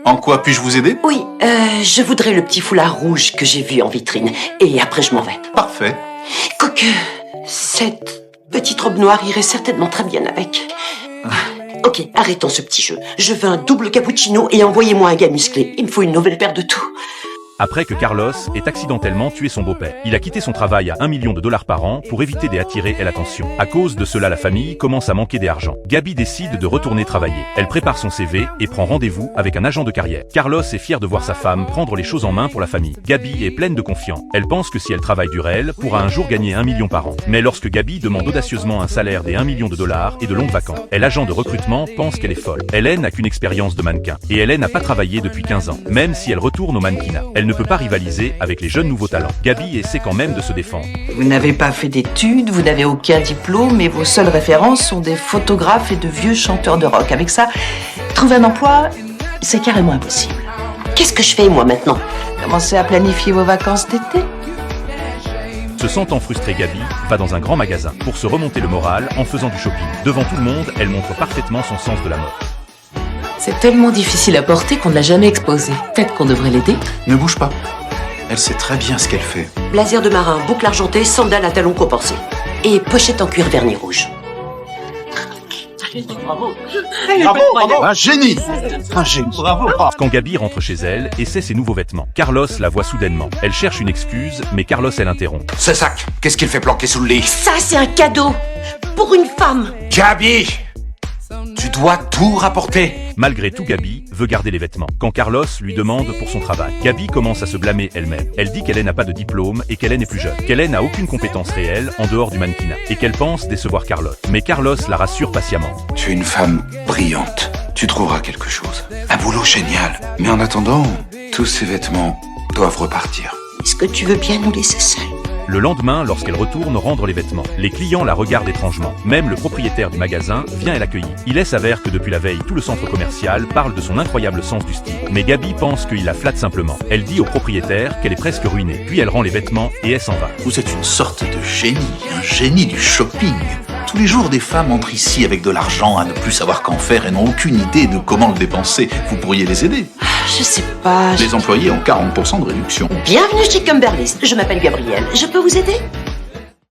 En quoi puis-je vous aider? Oui, je voudrais le petit foulard rouge que j'ai vu en vitrine. Et après, je m'en vais. Parfait. Quoique, cette petite robe noire irait certainement très bien avec. Ok, arrêtons ce petit jeu. Je veux un double cappuccino et envoyez-moi un gars musclé. Il me faut une nouvelle paire de tout. Après que Carlos ait accidentellement tué son beau-père. Il a quitté son travail à $1 million par an pour éviter d'attirer l'attention. À cause de cela, la famille commence à manquer d'argent. Gabi décide de retourner travailler. Elle prépare son CV et prend rendez-vous avec un agent de carrière. Carlos est fier de voir sa femme prendre les choses en main pour la famille. Gabi est pleine de confiance. Elle pense que si elle travaille dur, elle pourra un jour gagner $1 million par an. Mais lorsque Gabi demande audacieusement un salaire des $1 million et de longues vacances, l'agent de recrutement pense qu'elle est folle. Hélène n'a qu'une expérience de mannequin. Et Hélène n'a pas travaillé depuis 15 ans. Même si elle retourne au mannequinat, elle ne peut pas rivaliser avec les jeunes nouveaux talents. Gabi essaie quand même de se défendre. Vous n'avez pas fait d'études, vous n'avez aucun diplôme et vos seules références sont des photographes et de vieux chanteurs de rock. Avec ça, trouver un emploi, c'est carrément impossible. Qu'est-ce que je fais, moi, maintenant? Commencez à planifier vos vacances d'été. Se sentant frustrée, Gabi va dans un grand magasin pour se remonter le moral en faisant du shopping. Devant tout le monde, elle montre parfaitement son sens de la mode. C'est tellement difficile à porter qu'on ne l'a jamais exposé. Peut-être qu'on devrait l'aider. Ne bouge pas. Elle sait très bien ce qu'elle fait. Blazer de marin, boucle argentée, sandales à talons compensés. Et pochette en cuir vernis rouge. Bravo, un génie. Un génie. Bravo. Quand Gabi rentre chez elle et sait ses nouveaux vêtements, Carlos la voit soudainement. Elle cherche une excuse, mais Carlos elle interrompt. Ce sac, qu'est-ce qu'il fait planquer sous le lit? Ça, c'est un cadeau pour une femme. Gabi, tu dois tout rapporter. Malgré tout, Gabi veut garder les vêtements. Quand Carlos lui demande pour son travail, Gabi commence à se blâmer elle-même. Elle dit qu'Hélène n'a pas de diplôme et qu'Hélène est plus jeune. Qu'Hélène n'a aucune compétence réelle en dehors du mannequinat. Et qu'elle pense décevoir Carlos. Mais Carlos la rassure patiemment. Tu es une femme brillante. Tu trouveras quelque chose. Un boulot génial. Mais en attendant, tous ces vêtements doivent repartir. Est-ce que tu veux bien nous laisser seuls? Le lendemain, lorsqu'elle retourne rendre les vêtements, les clients la regardent étrangement. Même le propriétaire du magasin vient l'accueillir. Il s'avère que depuis la veille, tout le centre commercial parle de son incroyable sens du style. Mais Gabi pense qu'il la flatte simplement. Elle dit au propriétaire qu'elle est presque ruinée. Puis elle rend les vêtements et elle s'en va. Vous êtes une sorte de génie, un génie du shopping. Tous les jours, des femmes entrent ici avec de l'argent à ne plus savoir qu'en faire et n'ont aucune idée de comment le dépenser. Vous pourriez les aider. Je sais pas. Les employés ont 40% de réduction. Bienvenue chez Cumberlist. Je m'appelle Gabrielle. Je peux vous aider?